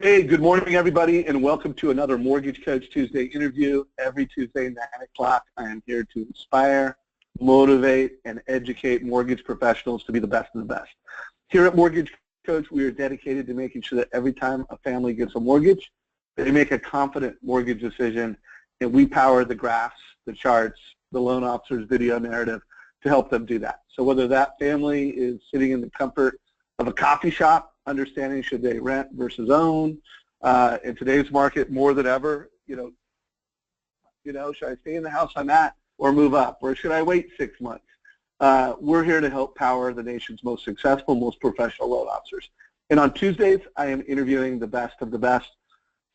Hey, good morning, everybody, and welcome to another Mortgage Coach Tuesday interview. Every Tuesday, 9 o'clock, I am here to inspire, motivate, and educate mortgage professionals to be the best of the best. Here at Mortgage Coach, we are dedicated to making sure that every time a family gets a mortgage, they make a confident mortgage decision, and we power the graphs, the charts, the loan officer's video narrative to help them do that. So whether that family is sitting in the comfort of a coffee shop, understanding should they rent versus own, in today's market more than ever, should I stay in the house I'm at or move up, or should I wait 6 months? We're here to help power the nation's most successful, most professional loan officers. And on Tuesdays, I am interviewing the best of the best.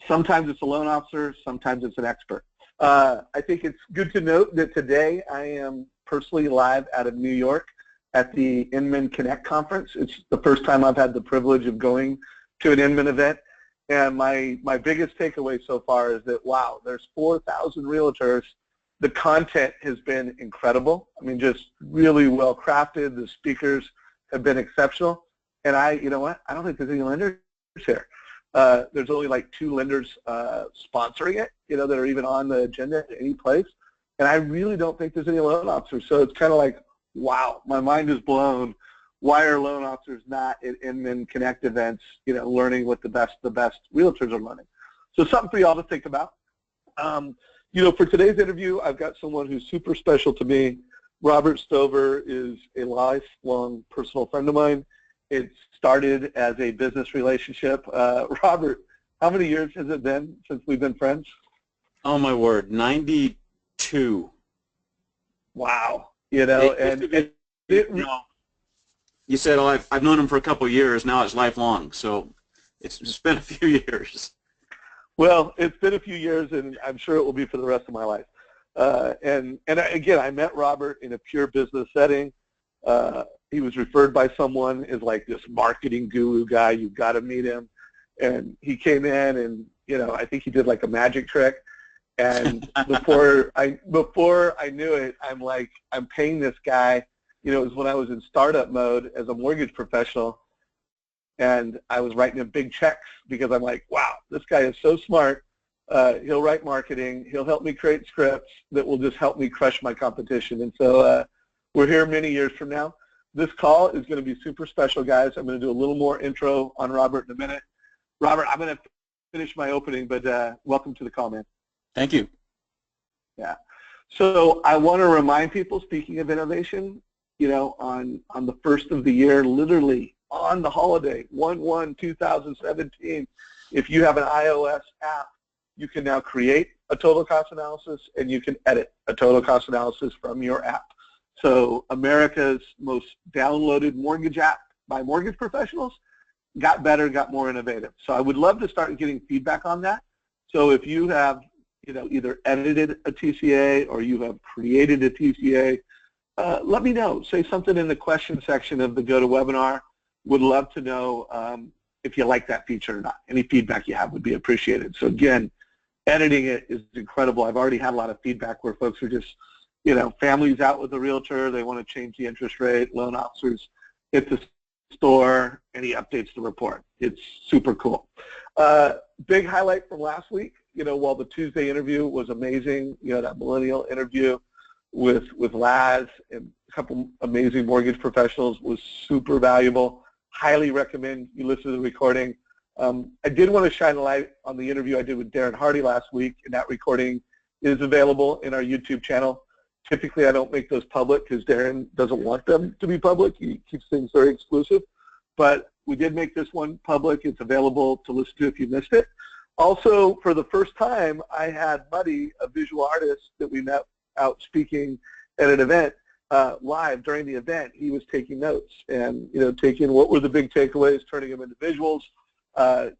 Sometimes it's a loan officer, sometimes it's an expert. I think it's good to note that today I am personally live out of New York at the Inman Connect conference. It's the first time I've had the privilege of going to an Inman event, and my biggest takeaway so far is that, wow, there's 4,000 realtors. The content has been incredible. I mean, just really well crafted. The speakers have been exceptional, and you know what, I don't think there's any lenders here. There's only like 2 lenders sponsoring it, that are even on the agenda at any place, and I really don't think there's any loan officers. So it's kind of like, wow, my mind is blown. Why are loan officers not at Inman Connect events, learning what the best realtors are learning? So something for y'all to think about. For today's interview, I've got someone who's super special to me. Robert Stover is a lifelong personal friend of mine. It started as a business relationship. Robert, how many years has it been since we've been friends? Oh my word, 92. Wow. You said, oh, I've known him for a couple of years. Now it's lifelong, so it's been a few years. Well, it's been a few years, and I'm sure it will be for the rest of my life. Again, I met Robert in a pure business setting. He was referred by someone as like this marketing guru guy. You've got to meet him. And he came in, and I think he did like a magic trick. And before I knew it, I'm paying this guy. It was when I was in startup mode as a mortgage professional, and I was writing him big checks because I'm like, wow, this guy is so smart. He'll write marketing. He'll help me create scripts that will just help me crush my competition. And so we're here many years from now. This call is going to be super special, guys. I'm going to do a little more intro on Robert in a minute. Robert, I'm going to finish my opening, but welcome to the call, man. Thank you. Yeah. So I want to remind people, speaking of innovation, on the first of the year, literally on the holiday, 1/1/2017, if you have an iOS app, you can now create a total cost analysis and you can edit a total cost analysis from your app. So America's most downloaded mortgage app by mortgage professionals got better, got more innovative. So I would love to start getting feedback on that. So if you have either edited a TCA or you have created a TCA, let me know. Say something in the question section of the GoToWebinar. Would love to know if you like that feature or not. Any feedback you have would be appreciated. So again, editing it is incredible. I've already had a lot of feedback where folks are just, families out with a realtor, they want to change the interest rate, loan officers hit the store, any updates to report. It's super cool. Big highlight from last week, while the Tuesday interview was amazing, that millennial interview with Laz and a couple amazing mortgage professionals was super valuable. Highly recommend you listen to the recording. I did want to shine a light on the interview I did with Darren Hardy last week, and that recording is available in our YouTube channel. Typically, I don't make those public because Darren doesn't want them to be public. He keeps things very exclusive. But we did make this one public. It's available to listen to if you missed it. Also, for the first time, I had Muddy, a visual artist that we met out speaking at an event live during the event. He was taking notes and, taking what were the big takeaways, turning them into visuals.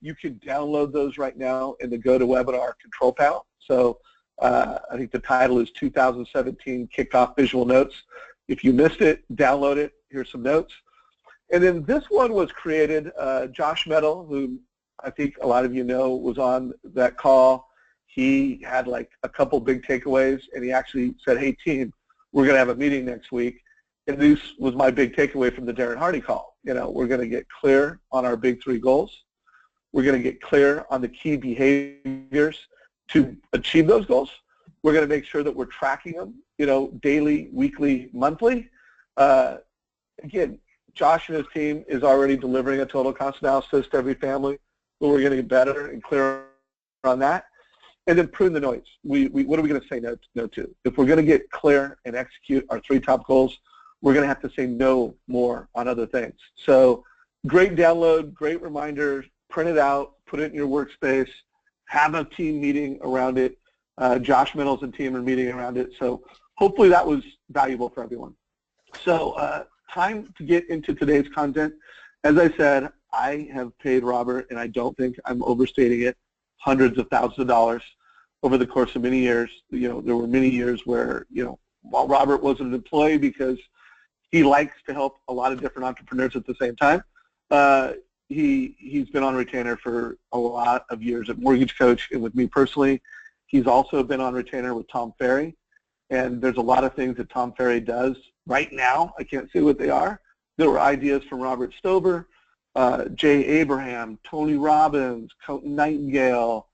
You can download those right now in the GoToWebinar control panel. So I think the title is 2017 Kickoff Visual Notes. If you missed it, download it. Here's some notes. And then this one was created, Josh Metal, who I think a lot of you know was on that call. He had like a couple big takeaways, and he actually said, hey, team, we're going to have a meeting next week. And this was my big takeaway from the Darren Hardy call. We're going to get clear on our big 3 goals. We're going to get clear on the key behaviors to achieve those goals. We're going to make sure that we're tracking them, daily, weekly, monthly. Again, Josh and his team is already delivering a total cost analysis to every family, but we're going to get better and clearer on that. And then prune the noise. What are we going to say no to? If we're going to get clear and execute our 3 top goals, we're going to have to say no more on other things. So great download, great reminder, print it out, put it in your workspace, have a team meeting around it. Josh Middles and team are meeting around it. So hopefully that was valuable for everyone. So time to get into today's content. As I said, I have paid Robert, and I don't think I'm overstating it, hundreds of thousands of dollars over the course of many years. There were many years where, while Robert wasn't an employee because he likes to help a lot of different entrepreneurs at the same time, he's been on retainer for a lot of years at Mortgage Coach and with me personally. He's also been on retainer with Tom Ferry, and there's a lot of things that Tom Ferry does right now. I can't say what they are. There were ideas from Robert Stover, Jay Abraham, Tony Robbins, Colton Nightingale,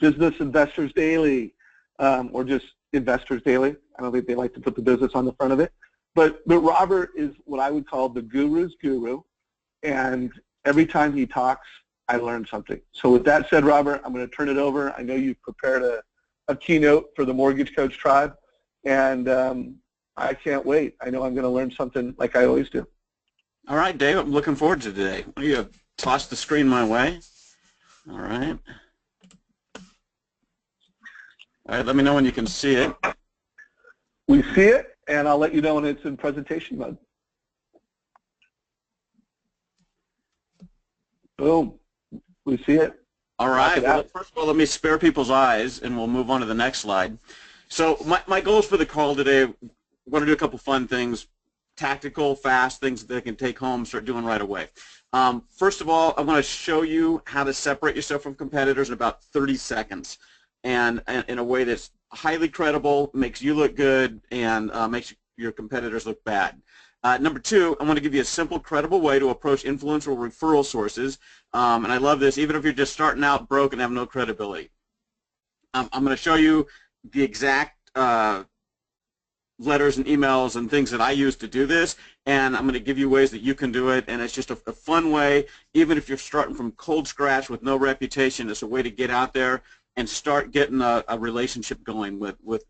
Business Investors Daily, or just Investors Daily. I don't think they like to put the business on the front of it. But Robert is what I would call the guru's guru, and every time he talks, I learn something. So with that said, Robert, I'm going to turn it over. I know you've prepared a keynote for the Mortgage Coach Tribe, and I can't wait. I know I'm going to learn something like I always do. All right, Dave, I'm looking forward to today. You toss the screen my way. All right. All right, let me know when you can see it. We see it, and I'll let you know when it's in presentation mode. Boom. We see it. All right. Well, first of all, let me spare people's eyes, and we'll move on to the next slide. So my goals for the call today, I want to do a couple fun things, tactical, fast things that they can take home, start doing right away. First of all, I want to show you how to separate yourself from competitors in about 30 seconds, and in a way that's highly credible, makes you look good, and makes your competitors look bad. Number 2, I want to give you a simple, credible way to approach influential referral sources, and I love this, even if you're just starting out broke and have no credibility. I'm going to show you the exact letters and emails and things that I use to do this, and I'm going to give you ways that you can do it, and it's just a fun way, even if you're starting from cold scratch with no reputation. It's a way to get out there and start getting a relationship going with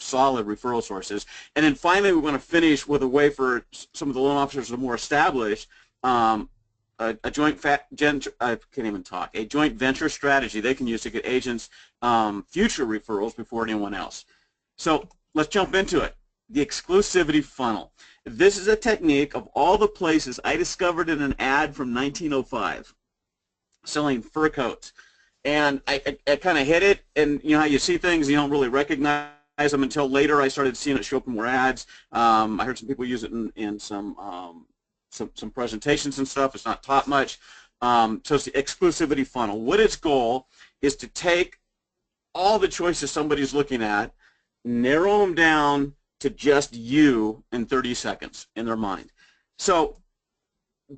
solid referral sources. And then finally, we want to finish with a way for some of the loan officers that are more established, a joint venture strategy they can use to get agents future referrals before anyone else. So let's jump into it. The exclusivity funnel. This is a technique of all the places I discovered in an ad from 1905 selling fur coats. And I kind of hit it, and you know how you see things, you don't really recognize them until later. I started seeing it show up in more ads. I heard some people use it in some presentations and stuff. It's not taught much. So it's the exclusivity funnel. What its goal is to take all the choices somebody's looking at, narrow them down to just you in 30 seconds in their mind. So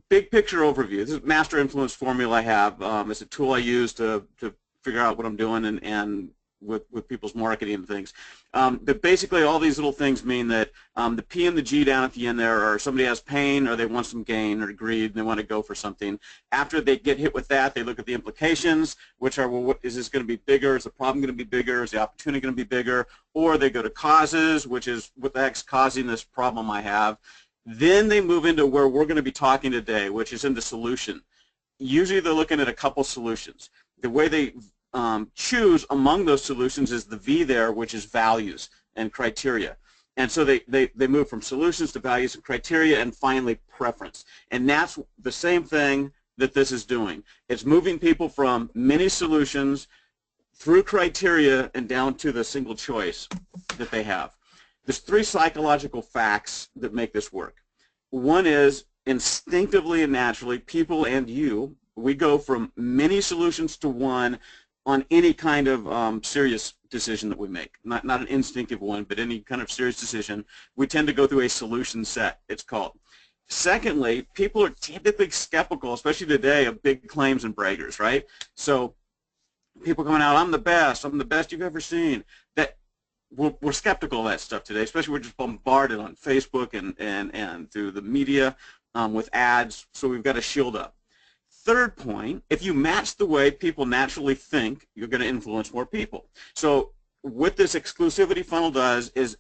big picture overview. This is master influence formula I have. It's a tool I use to figure out what I'm doing and with people's marketing and things. But basically all these little things mean that the P and the G down at the end there are somebody has pain or they want some gain or greed and they want to go for something. After they get hit with that, they look at the implications, which are, well, what, is this going to be bigger? Is the problem going to be bigger? Is the opportunity going to be bigger? Or they go to causes, which is what the heck's causing this problem I have. Then they move into where we're going to be talking today, which is into solution. Usually they're looking at a couple solutions. The way they choose among those solutions is the V there, which is values and criteria. And so they move from solutions to values and criteria and finally preference. And that's the same thing that this is doing. It's moving people from many solutions through criteria and down to the single choice that they have. There's 3 psychological facts that make this work. One is instinctively and naturally, people and you, we go from many solutions to one on any kind of serious decision that we make. Not an instinctive one, but any kind of serious decision. We tend to go through a solution set, it's called. Secondly, people are typically skeptical, especially today, of big claims and braggers, right? So people coming out, I'm the best you've ever seen. That we're skeptical of that stuff today, especially we're just bombarded on Facebook and through the media with ads, so we've got to shield up. Third point, if you match the way people naturally think, you're going to influence more people. So what this exclusivity funnel does is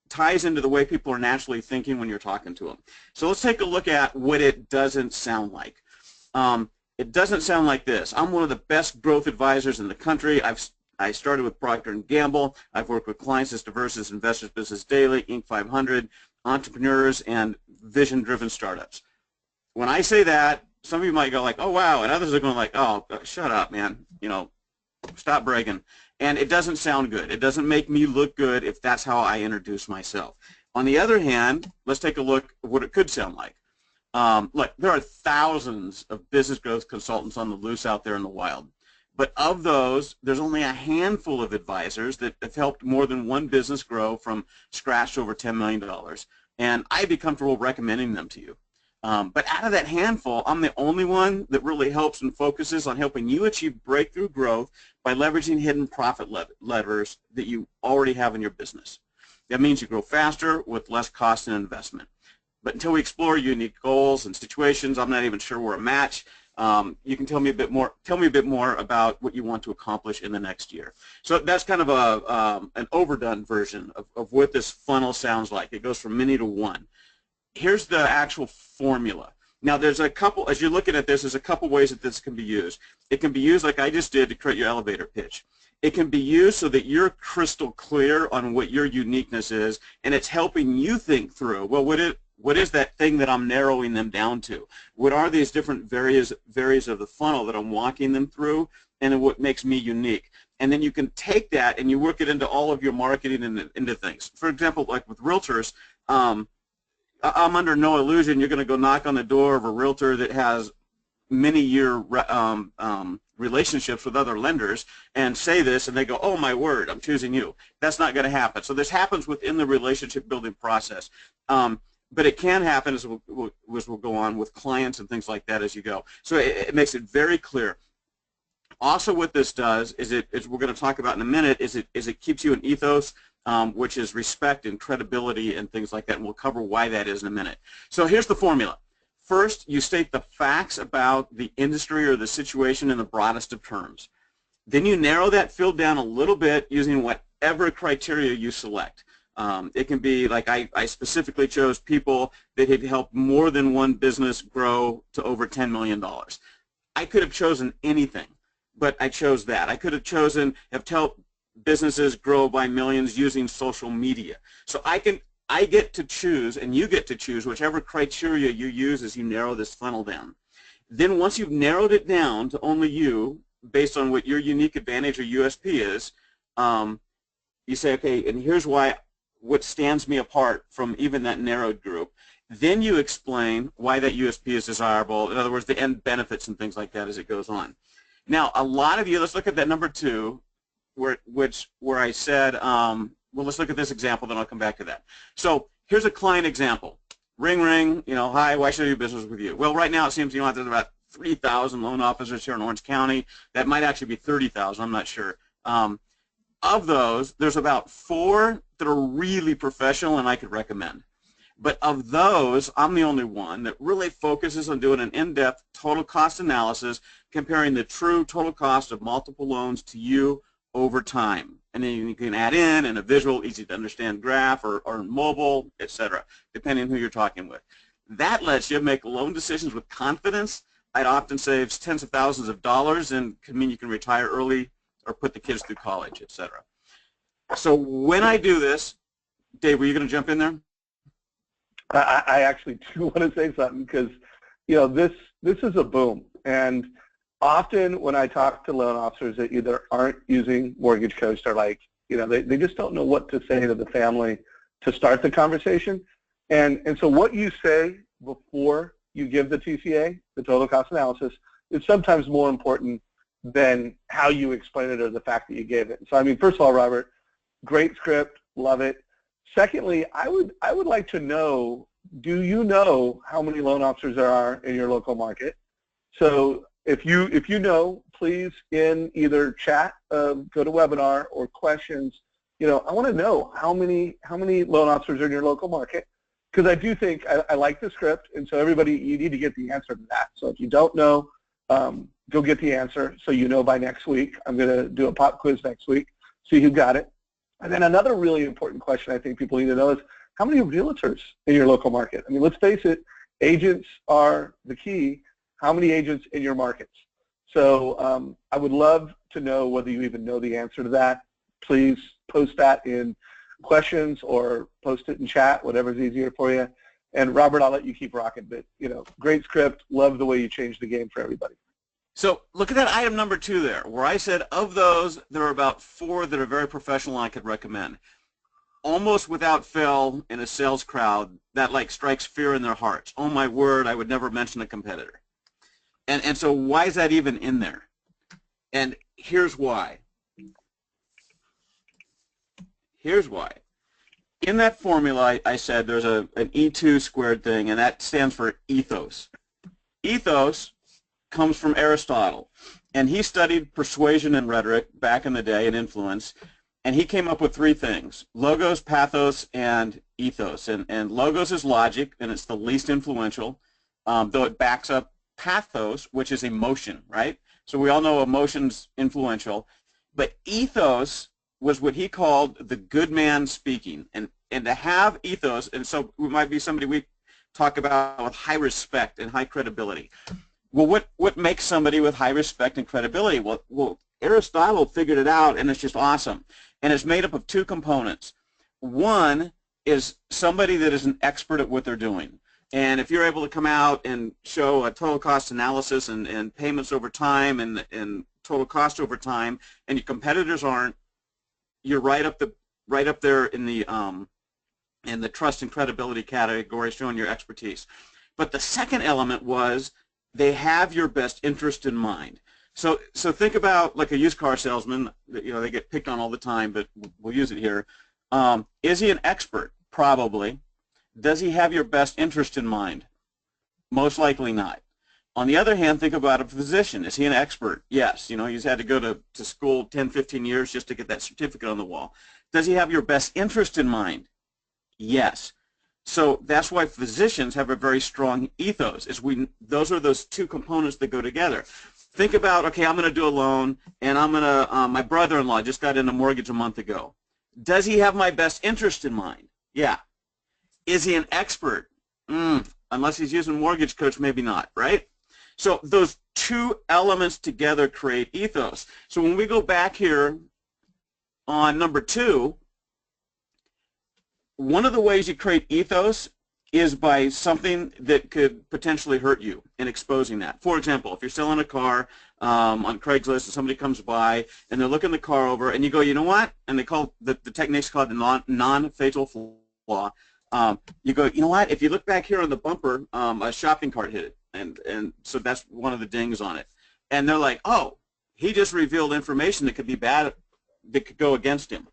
ties into the way people are naturally thinking when you're talking to them. So let's take a look at what it doesn't sound like. It doesn't sound like this. I'm one of the best growth advisors in the country. I started with Procter & Gamble. I've worked with clients as diverse as Investors Business Daily, Inc. 500, entrepreneurs, and vision-driven startups. When I say that, some of you might go like, oh, wow, and others are going like, oh, shut up, man. You know, stop bragging. And it doesn't sound good. It doesn't make me look good if that's how I introduce myself. On the other hand, let's take a look at what it could sound like. Look, there are thousands of business growth consultants on the loose out there in the wild. But of those, there's only a handful of advisors that have helped more than one business grow from scratch to over $10 million. And I'd be comfortable recommending them to you. But out of that handful, I'm the only one that really helps and focuses on helping you achieve breakthrough growth by leveraging hidden profit levers that you already have in your business. That means you grow faster with less cost and investment. But until we explore unique goals and situations, I'm not even sure we're a match. You can tell me a bit more about what you want to accomplish in the next year. So that's kind of an overdone version of what this funnel sounds like. It goes from many to one. Here's the actual formula. Now there's a couple, as you're looking at this, there's a couple ways that this can be used. It can be used like I just did to create your elevator pitch. It can be used so that you're crystal clear on what your uniqueness is, and it's helping you think through, well, what is that thing that I'm narrowing them down to? What are these different various of the funnel that I'm walking them through, and what makes me unique? And then you can take that and you work it into all of your marketing and into things. For example, like with Realtors, I'm under no illusion you're going to go knock on the door of a realtor that has many-year relationships with other lenders and say this, and they go, oh, my word, I'm choosing you. That's not going to happen. So this happens within the relationship-building process. But it can happen as we'll go on with clients and things like that as you go. So it makes it very clear. Also, what this does is as we're going to talk about in a minute, is it keeps you an ethos, which is respect and credibility and things like that, and we'll cover why that is in a minute. So here's the formula. First, you state the facts about the industry or the situation in the broadest of terms. Then you narrow that field down a little bit using whatever criteria you select. It can be like I specifically chose people that had helped more than one business grow to over $10 million. I could have chosen anything, but I chose that. I could have chosen have helped businesses grow by millions using social media. So I get to choose, and you get to choose whichever criteria you use as you narrow this funnel down. Then once you've narrowed it down to only you, based on what your unique advantage or USP is, you say, okay, and here's what stands me apart from even that narrowed group. Then you explain why that USP is desirable. In other words, the end benefits and things like that as it goes on. Now, a lot of you, let's look at that number 2, where I said, well, let's look at this example, then I'll come back to that. So here's a client example. Ring, ring, hi, why should I do business with you? Well, right now it seems, there's about 3,000 loan officers here in Orange County. That might actually be 30,000, I'm not sure. Of those, there's about 4 that are really professional and I could recommend. But of those, I'm the only one that really focuses on doing an in-depth total cost analysis, comparing the true total cost of multiple loans to you over time. And then you can add in a visual, easy to understand graph or mobile, etc., depending on who you're talking with. That lets you make loan decisions with confidence. It often saves tens of thousands of dollars and can mean you can retire early or put the kids through college, etc. So when I do this, Dave, were you going to jump in there? I actually do want to say something because, this is a boom. And often when I talk to loan officers that either aren't using Mortgage Coach, they're like, they just don't know what to say to the family to start the conversation. And so what you say before you give the TCA, the total cost analysis, is sometimes more important than how you explain it or the fact that you gave it. So, first of all, Robert, great script, love it. Secondly, I would like to know do you know how many loan officers there are in your local market? So if you know, please in either chat, go to webinar, or questions, I want to know how many loan officers are in your local market, because I do think I like the script, and so everybody, you need to get the answer to that. So if you don't know, go get the answer so you know by next week. I'm going to do a pop quiz next week, see who got it. And then another really important question I think people need to know is, how many realtors in your local market? I mean, let's face it, agents are the key. How many agents in your markets? So I would love to know whether you even know the answer to that. Please post that in questions or post it in chat, whatever's easier for you. And Robert, I'll let you keep rocking, but great script. Love the way you changed the game for everybody. So look at that item number 2 there, where I said of those, there are about 4 that are very professional I could recommend. Almost without fail, in a sales crowd, that like strikes fear in their hearts. Oh my word, I would never mention a competitor. And so why is that even in there? And here's why. Here's why. In that formula, I said there's an E2 squared thing, and that stands for ethos. Ethos comes from Aristotle, and he studied persuasion and rhetoric back in the day and influence, and he came up with 3 things: logos, pathos, and ethos. And logos is logic, and it's the least influential, though it backs up pathos, which is emotion, right? So we all know emotion's influential, but ethos was what he called the good man speaking. And to have ethos, and so we might be somebody we talk about with high respect and high credibility. Well, what makes somebody with high respect and credibility? Well, Aristotle figured it out, and it's just awesome. And it's made up of 2 components. One is somebody that is an expert at what they're doing. And if you're able to come out and show a total cost analysis and payments over time and total cost over time, and your competitors aren't, you're right up there in the trust and credibility category, showing your expertise. But the second element was they have your best interest in mind. So think about like a used car salesman. They get picked on all the time, but we'll use it here. Is he an expert? Probably. Does he have your best interest in mind? Most likely not. On the other hand, think about a physician. Is he an expert? Yes. He's had to go to school 10, 15 years just to get that certificate on the wall. Does he have your best interest in mind? Yes. So that's why physicians have a very strong ethos. Those are those 2 components that go together. Think about, okay, I'm going to do a loan, and my brother-in-law just got in a mortgage a month ago. Does he have my best interest in mind? Yeah. Is he an expert? Unless he's using Mortgage Coach, maybe not, right? So those 2 elements together create ethos. So when we go back here on number 2, one of the ways you create ethos is by something that could potentially hurt you and exposing that. For example, if you're selling a car on Craigslist and somebody comes by and they're looking the car over and you go, you know what? And they call the technique's called the non-fatal flaw. You go, you know what? If you look back here on the bumper, a shopping cart hit it, and so that's one of the dings on it. And they're like, oh, he just revealed information that could be bad, that could go against him.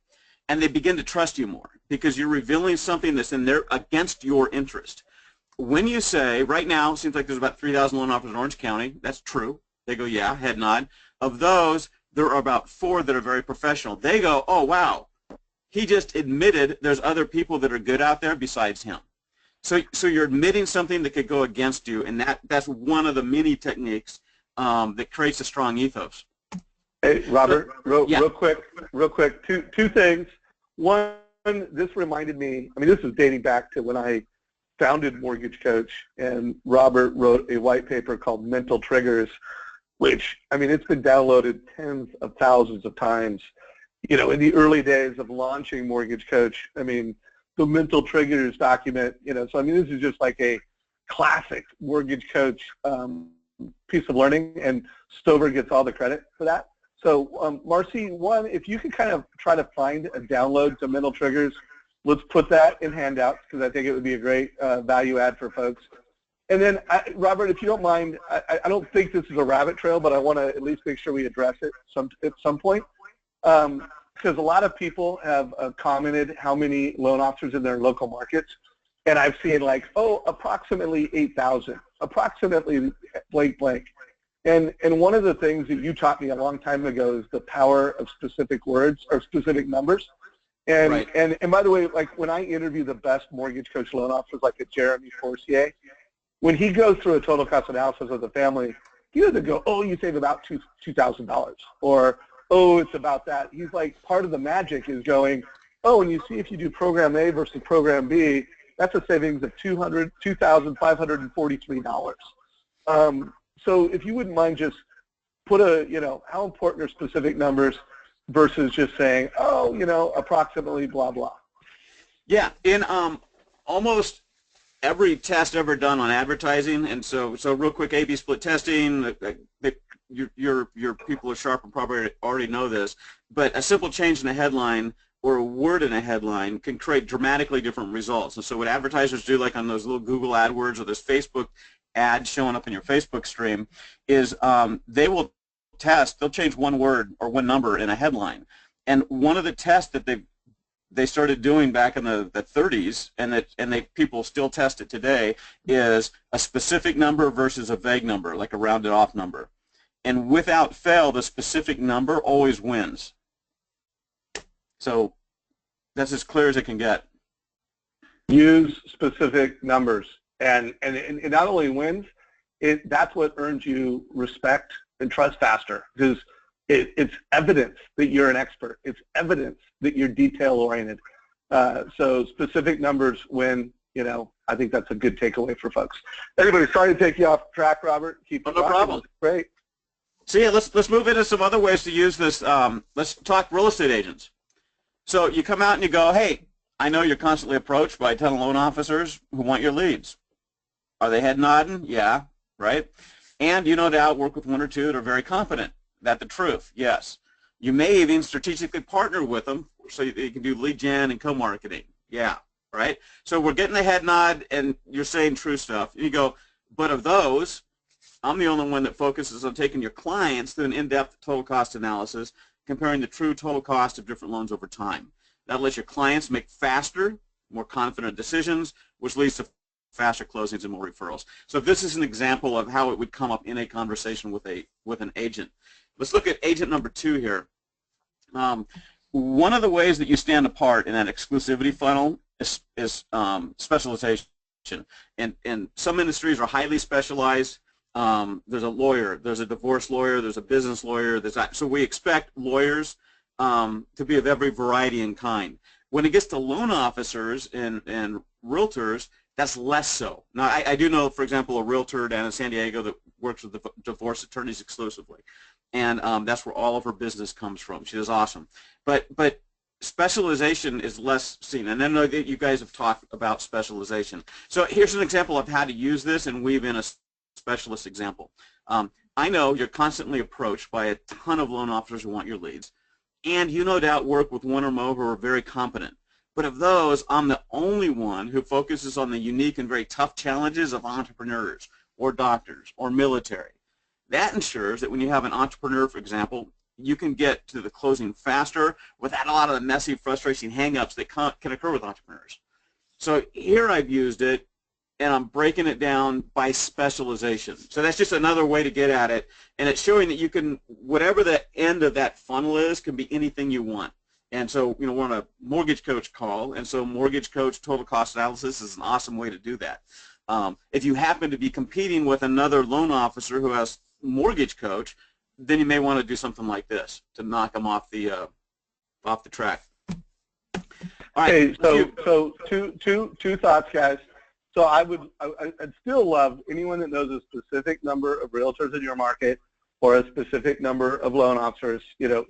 And they begin to trust you more because you're revealing something that's in there against your interest. When you say, right now, it seems like there's about 3,000 loan officers in Orange County. That's true. They go, yeah, head nod. Of those, there are about 4 that are very professional. They go, oh, wow. He just admitted there's other people that are good out there besides him. So you're admitting something that could go against you, and that's one of the many techniques that creates a strong ethos. Hey, Robert, real quick, 2 things. One, this reminded me, this is dating back to when I founded Mortgage Coach, and Robert wrote a white paper called Mental Triggers, which, it's been downloaded tens of thousands of times. In the early days of launching Mortgage Coach, the Mental Triggers document, so this is just like a classic Mortgage Coach piece of learning, and Stover gets all the credit for that. So, Marcy, one, if you could kind of try to find a download to Mental Triggers, let's put that in handouts because I think it would be a great value add for folks. And then, Robert, if you don't mind, I don't think this is a rabbit trail, but I want to at least make sure we address it at some point. Because a lot of people have commented how many loan officers in their local markets. and I've seen like, oh, approximately 8,000, approximately blank blank. And one of the things that you taught me a long time ago is the power of specific words or specific numbers. And, Right. and by the way, like when I interview the best mortgage coach loan officers, like a Jeremy Forcier, when he goes through a total cost analysis of the family, he doesn't go, oh, you save about $2,000, or, oh, it's about that. He's like, part of the magic is going, oh, and you see if you do program A versus program B, that's a savings of $2,543. So if you wouldn't mind just put how important are specific numbers versus just saying, oh, approximately blah, blah. Yeah, in almost every test ever done on advertising, and so real quick, A/B split testing, your people are sharp and probably already know this, but a simple change in a headline or a word in a headline can create dramatically different results. And so what advertisers do, like on those little Google AdWords or those Facebook ads showing up in your Facebook stream, is they will they'll change one word or one number in a headline. And one of the tests that they started doing back in the 30s, and people still test it today, is a specific number versus a vague number, like a rounded off number. And without fail, the specific number always wins. So that's as clear as it can get. Use specific numbers, and it not only wins, that's what earns you respect and trust faster, because it's evidence that you're an expert. It's evidence that you're detail-oriented. So specific numbers win. I think that's a good takeaway for folks. Everybody, sorry to take you off track, Robert. Keep no problem. Great. So yeah, let's move into some other ways to use this. Let's talk real estate agents. So you come out and you go, hey, I know you're constantly approached by a ton of loan officers who want your leads. Are they head nodding? Yeah, right? And you no doubt work with one or two that are very confident. That the truth? Yes. You may even strategically partner with them so you can do lead gen and co-marketing. Yeah, right? So we're getting the head nod and you're saying true stuff. And you go, but of those, I'm the only one that focuses on taking your clients through an in-depth total cost analysis, comparing the true total cost of different loans over time. That lets your clients make faster, more confident decisions, which leads to faster closings and more referrals. So this is an example of how it would come up in a conversation with an agent. Let's look at agent number 2 here. One of the ways that you stand apart in that exclusivity funnel is specialization. And some industries are highly specialized. There's a lawyer, there's a divorce lawyer, there's a business lawyer. So we expect lawyers to be of every variety and kind. When it gets to loan officers and realtors, that's less so. Now, I do know, for example, a realtor down in San Diego that works with divorce attorneys exclusively. And that's where all of her business comes from. She does awesome. But specialization is less seen. And I know that you guys have talked about specialization. So here's an example of how to use this and weave in a specialist example. I know you're constantly approached by a ton of loan officers who want your leads. And you no doubt work with one or more who are very competent. But of those, I'm the only one who focuses on the unique and very tough challenges of entrepreneurs or doctors or military. That ensures that when you have an entrepreneur, for example, you can get to the closing faster without a lot of the messy, frustrating hang-ups that can occur with entrepreneurs. So here I've used it, and I'm breaking it down by specialization. So that's just another way to get at it, and it's showing that you can, whatever the end of that funnel is, can be anything you want. And so, we're on a mortgage coach call, and so mortgage coach total cost analysis is an awesome way to do that. If you happen to be competing with another loan officer who has mortgage coach, then you may want to do something like this to knock them off the track. All right. Okay, so two thoughts, guys. So I'd still love anyone that knows a specific number of realtors in your market or a specific number of loan officers,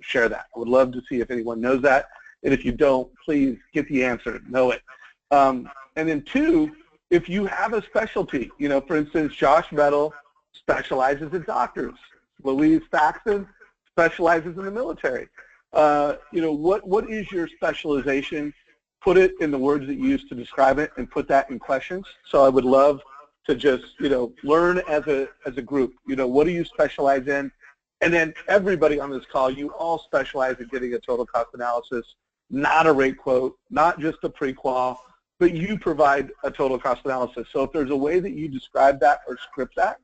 share that. I would love to see if anyone knows that. And if you don't, please get the answer, know it. And then 2, if you have a specialty, for instance, Josh Vettel specializes in doctors. Louise Faxon specializes in the military. What is your specialization? Put it in the words that you use to describe it and put that in questions. So I would love to just, learn as a group, what do you specialize in? And then everybody on this call, you all specialize in getting a total cost analysis, not a rate quote, not just a pre-qual, but you provide a total cost analysis. So if there's a way that you describe that or script that,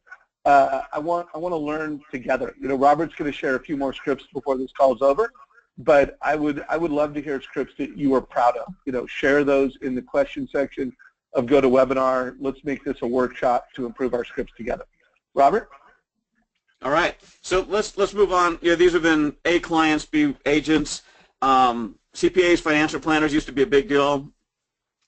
I want to learn together. You know, Robert's going to share a few more scripts before this call is over, but I would love to hear scripts that you are proud of. You know, share those in the question section of GoToWebinar. Let's make this a workshop to improve our scripts together. Robert? All right, so let's move on. Yeah, these have been A clients, B agents. CPAs, financial planners used to be a big deal.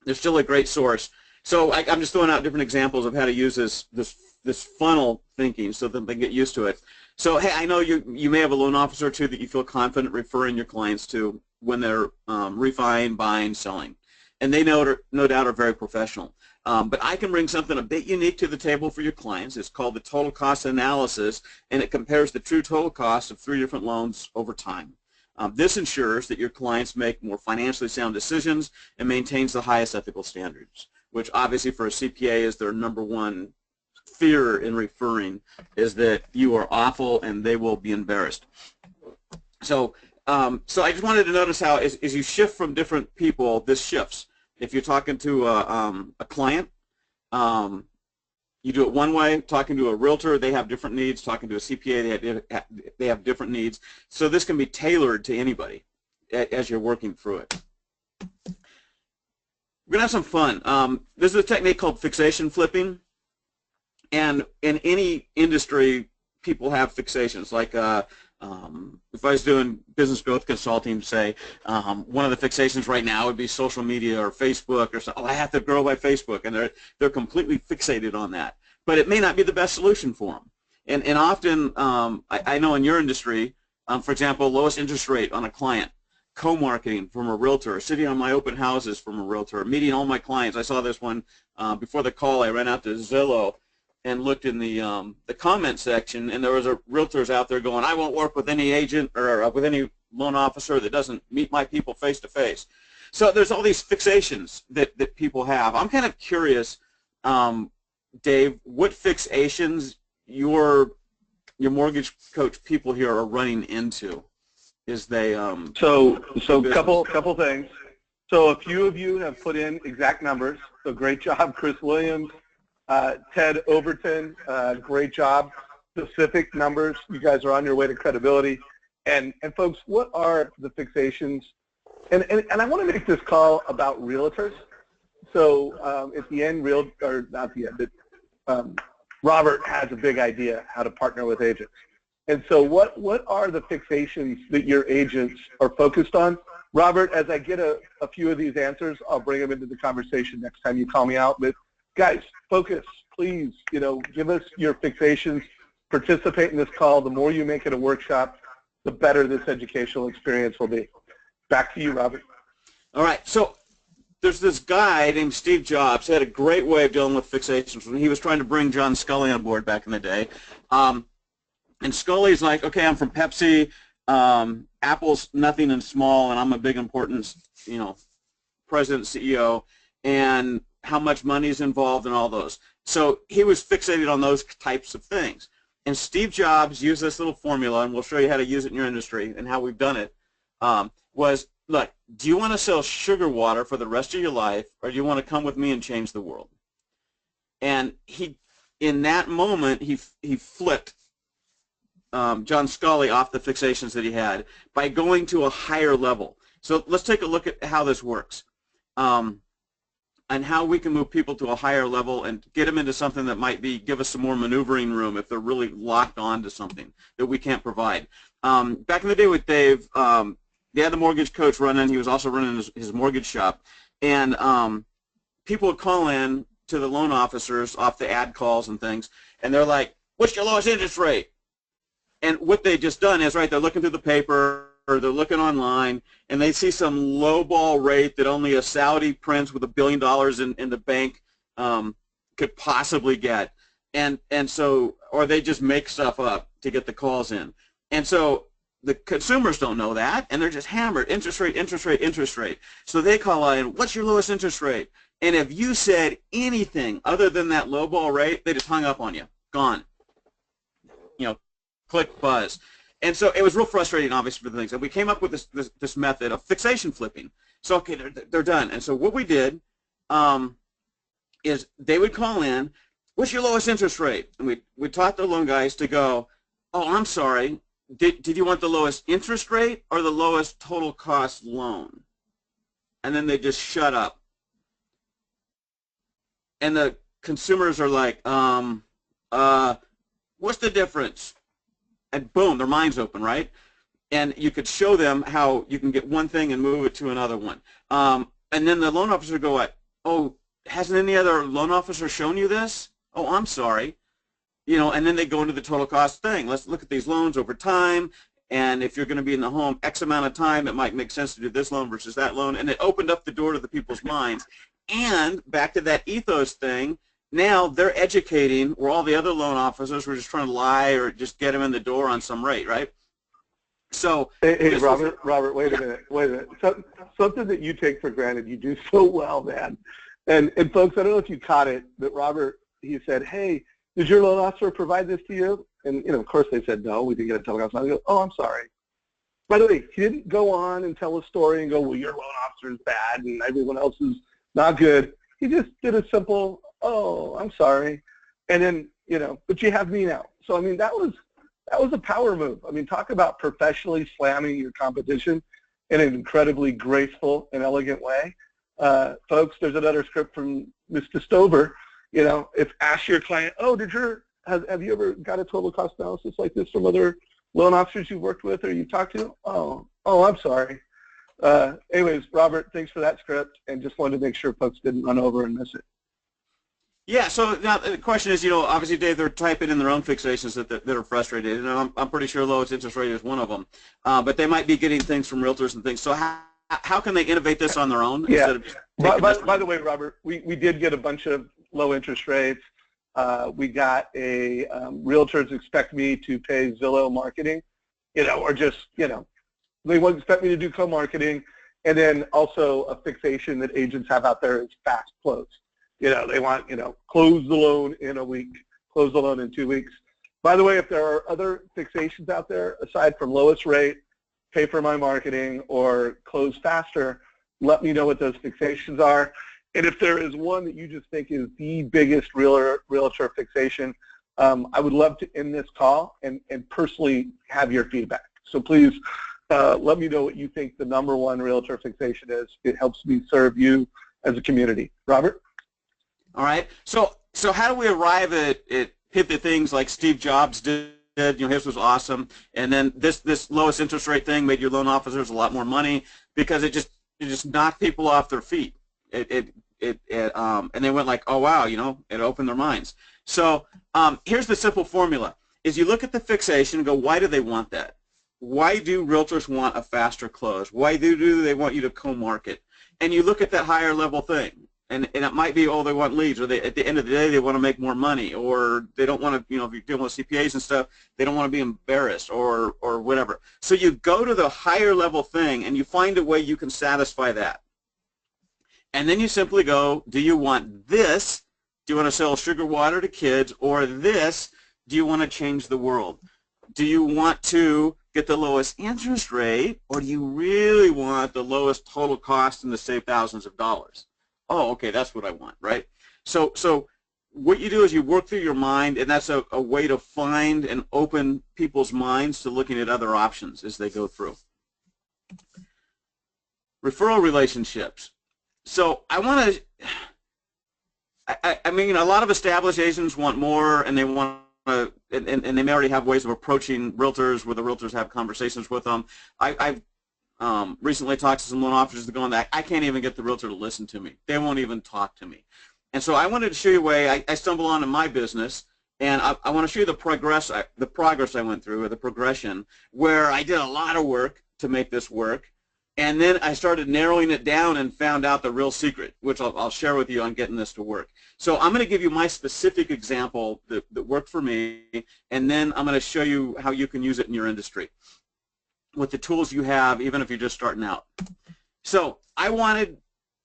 They're still a great source. So I'm just throwing out different examples of how to use this funnel thinking so that they get used to it. So hey, I know you may have a loan officer or two that you feel confident referring your clients to when they're refining, buying, selling, and they no doubt are very professional. But I can bring something a bit unique to the table for your clients. It's called the total cost analysis, and it compares the true total cost of 3 different loans over time. This ensures that your clients make more financially sound decisions and maintains the highest ethical standards, which obviously for a CPA is their #1 fear in referring, is that you are awful and they will be embarrassed. So I just wanted to notice how as you shift from different people, this shifts. If you're talking to a client, you do it one way. Talking to a realtor, they have different needs. Talking to a CPA, they have different needs. So this can be tailored to anybody as you're working through it. We're going to have some fun. This is a technique called fixation flipping. And in any industry, people have fixations. Like if I was doing business growth consulting, say, one of the fixations right now would be social media or Facebook or something. Oh, I have to grow by Facebook, and they're completely fixated on that. But it may not be the best solution for them. And often, I know in your industry, for example, lowest interest rate on a client, co-marketing from a realtor, sitting on my open houses from a realtor, meeting all my clients. I saw this one before the call. I ran out to Zillow and looked in the comment section, and there was realtors out there going, I won't work with any agent or with any loan officer that doesn't meet my people face to face. So there's all these fixations that people have. I'm kind of curious, Dave, what fixations your mortgage coach people here are running into? Is they so couple things. So a few of you have put in exact numbers. So great job, Chris Williams. Ted Overton, great job. Specific numbers. You guys are on your way to credibility. And folks, what are the fixations? And I want to make this call about realtors. So at the end, Robert has a big idea how to partner with agents. And so what are the fixations that your agents are focused on? Robert, as I get a few of these answers, I'll bring them into the conversation next time you call me out. But guys, focus, please. You know, give us your fixations. Participate in this call. The more you make it a workshop, the better this educational experience will be. Back to you, Robert. All right. So there's this guy named Steve Jobs who had a great way of dealing with fixations when he was trying to bring John Scully on board back in the day. And Scully's like, okay, I'm from Pepsi. Apple's nothing and small, and I'm a big important, president, CEO, and how much money is involved in all those. So he was fixated on those types of things. And Steve Jobs used this little formula, and we'll show you how to use it in your industry and how we've done it, was, look, do you want to sell sugar water for the rest of your life, or do you want to come with me and change the world? And in that moment, he flipped John Scully off the fixations that he had by going to a higher level. So let's take a look at how this works. And how we can move people to a higher level and get them into something that might give us some more maneuvering room if they're really locked on to something that we can't provide. Back in the day with Dave, they had the mortgage coach running. He was also running his mortgage shop. And people would call in to the loan officers off the ad calls and things, and they're like, what's your lowest interest rate? And what they just done is, right, they're looking through the paper, or they're looking online, and they see some lowball rate that only a Saudi prince with $1 billion in the bank could possibly get, and so, or they just make stuff up to get the calls in. And so the consumers don't know that, and they're just hammered, interest rate, interest rate, interest rate. So they call in, what's your lowest interest rate? And if you said anything other than that lowball rate, they just hung up on you, gone. Click, buzz. And so it was real frustrating, obviously, for the things. And we came up with this method of fixation flipping. So, okay, they're done. And so what we did is they would call in, what's your lowest interest rate? And we taught the loan guys to go, oh, I'm sorry, did you want the lowest interest rate or the lowest total cost loan? And then they just shut up. And the consumers are like, what's the difference? And boom, their mind's open, right? And you could show them how you can get one thing and move it to another one. And then the loan officer would go, what? Oh, hasn't any other loan officer shown you this? Oh, I'm sorry. You know, and then they go into the total cost thing. Let's look at these loans over time, and if you're going to be in the home X amount of time, it might make sense to do this loan versus that loan. And it opened up the door to the people's minds. And back to that ethos thing, now they're educating where all the other loan officers were just trying to lie or just get them in the door on some rate, right? So, hey Robert, wait a minute. Something that you take for granted, you do so well, man. And folks, I don't know if you caught it, but Robert, he said, hey, did your loan officer provide this to you? And, you know, of course they said, no, we didn't get a teleconference. I go, oh, I'm sorry. By the way, he didn't go on and tell a story and go, well, your loan officer is bad and everyone else is not good. He just did a simple, oh, I'm sorry. And then, you know, but you have me now. So, I mean, that was a power move. I mean, talk about professionally slamming your competition in an incredibly graceful and elegant way. Folks, there's another script from Mr. Stover. You know, if ask your client, oh, have you ever got a total cost analysis like this from other loan officers you've worked with or you've talked to? Oh, I'm sorry. Anyways, Robert, thanks for that script, and just wanted to make sure folks didn't run over and miss it. Yeah, so now the question is, you know, obviously, Dave, they're typing in their own fixations that are frustrated, and I'm pretty sure lowest interest rate is one of them. But they might be getting things from realtors and things. So how can they innovate this on their own? Yeah. Instead of just by the way, Robert, we did get a bunch of low interest rates. We got a realtors expect me to pay Zillow marketing, you know, or just, you know, they won't expect me to do co-marketing. And then also a fixation that agents have out there is fast close. You know, they want, you know, close the loan in a week, close the loan in 2 weeks. By the way, if there are other fixations out there, aside from lowest rate, pay for my marketing, or close faster, let me know what those fixations are. And if there is one that you just think is the biggest realtor fixation, I would love to end this call and personally have your feedback. So please let me know what you think the #1 realtor fixation is. It helps me serve you as a community. Robert? All right. So how do we arrive at hit the things like Steve Jobs did? You know, his was awesome, and then this lowest interest rate thing made your loan officers a lot more money because it just knocked people off their feet. And they went like, oh wow, you know, it opened their minds. So here's the simple formula: is you look at the fixation and go, why do they want that? Why do realtors want a faster close? Why do they want you to co-market? And you look at that higher level thing. And it might be, oh, they want leads, or at the end of the day, they want to make more money, or they don't want to, you know, if you're dealing with CPAs and stuff, they don't want to be embarrassed, or whatever. So you go to the higher level thing, and you find a way you can satisfy that. And then you simply go, do you want this? Do you want to sell sugar water to kids, or this? Do you want to change the world? Do you want to get the lowest interest rate, or do you really want the lowest total cost and to save thousands of dollars? Oh, okay, that's what I want, right? So what you do is you work through your mind, and that's a way to find and open people's minds to looking at other options as they go through. Referral relationships. So I want to, I mean, a lot of established agents want more, and they want to, and they may already have ways of approaching realtors where the realtors have conversations with them. I've recently talked to some loan officers that go on that I can't even get the realtor to listen to me. They won't even talk to me. And so I wanted to show you a way I stumble on in my business, and I want to show you the progress I went through, or the progression, where I did a lot of work to make this work, and then I started narrowing it down and found out the real secret, which I'll share with you on getting this to work. So I'm going to give you my specific example that worked for me, and then I'm going to show you how you can use it in your industry with the tools you have, even if you're just starting out. So I wanted,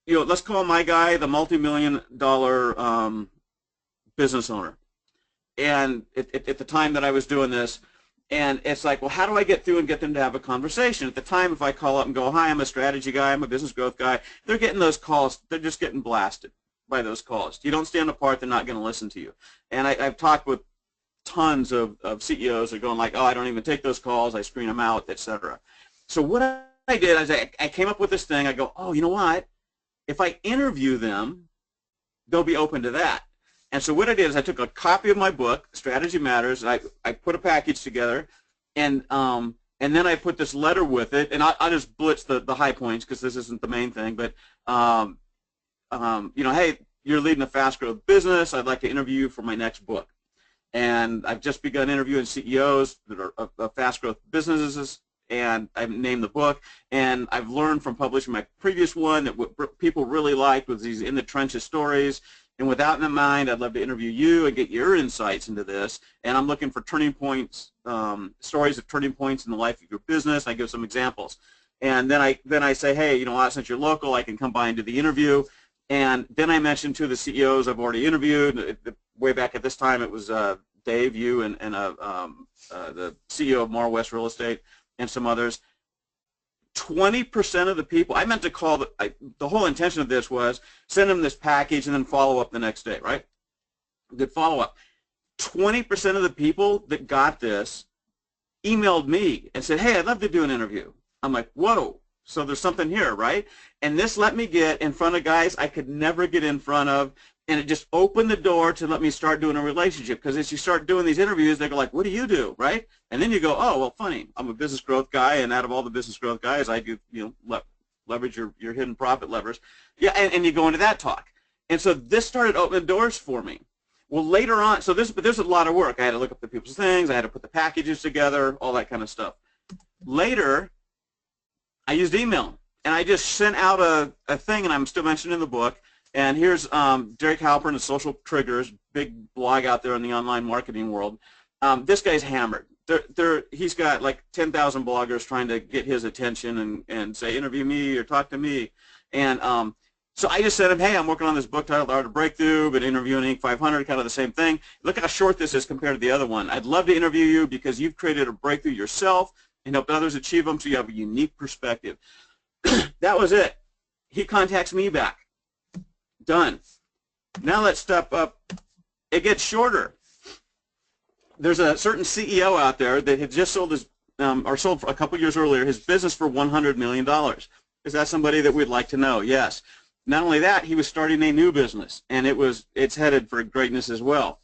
you know, let's call my guy the multi-million-dollar business owner. And at the time that I was doing this, And it's like, well, how do I get through and get them to have a conversation? At the time, if I call up and go, hi, I'm a strategy guy, I'm a business growth guy, they're getting those calls. They're just getting blasted by those calls. You don't stand apart, they're not going to listen to you. And I've talked with tons of CEOs that are going like, oh, I don't even take those calls, I screen them out, etc. So what I did is I came up with this thing. I go, oh, you know what? If I interview them, they'll be open to that. And so what I did is I took a copy of my book, Strategy Matters, and I put a package together, and then I put this letter with it, and I just blitz the high points because this isn't the main thing, but you know, hey, you're leading a fast growth business. I'd like to interview you for my next book. And I've just begun interviewing CEOs that are of fast growth businesses, and I've named the book, and I've learned from publishing my previous one that what people really liked was these in the trenches stories. And with that in mind, I'd love to interview you and get your insights into this. And I'm looking for turning points, stories of turning points in the life of your business. I give some examples. And then I say, hey, you know, since you're local, I can come by and do the interview. And then I mentioned to the CEOs I've already interviewed. Way back at this time, it was Dave, you, and the CEO of Mar West Real Estate and some others. 20% of the people, I meant to call, the whole intention of this was send them this package and then follow up the next day, right? Good follow-up. 20% of the people that got this emailed me and said, hey, I'd love to do an interview. I'm like, whoa, so there's something here, right? And this let me get in front of guys I could never get in front of, and it just opened the door to let me start doing a relationship, because as you start doing these interviews, they go like, what do you do, right? And then you go, oh, well, funny, I'm a business growth guy, and out of all the business growth guys, I do, you know, leverage your hidden profit levers. Yeah, and you go into that talk. And so this started opening doors for me. Well, later on, so there's a lot of work. I had to look up the people's things, I had to put the packages together, all that kind of stuff. Later, I used email, and I just sent out a thing, and I'm still mentioning in the book. And here's Derek Halpern of Social Triggers, big blog out there in the online marketing world. This guy's hammered. He's got like 10,000 bloggers trying to get his attention and say, interview me or talk to me. And so I just said to him, hey, I'm working on this book titled The Art of Breakthrough, but interviewing Inc. 500, kind of the same thing. Look how short this is compared to the other one. I'd love to interview you because you've created a breakthrough yourself and helped others achieve them, so you have a unique perspective. That was it. He contacts me back. Done. Now let's step up. It gets shorter. There's a certain CEO out there that had just sold his, or sold a couple years earlier, his business for $100 million. Is that somebody that we'd like to know? Yes. Not only that, he was starting a new business, and it's headed for greatness as well.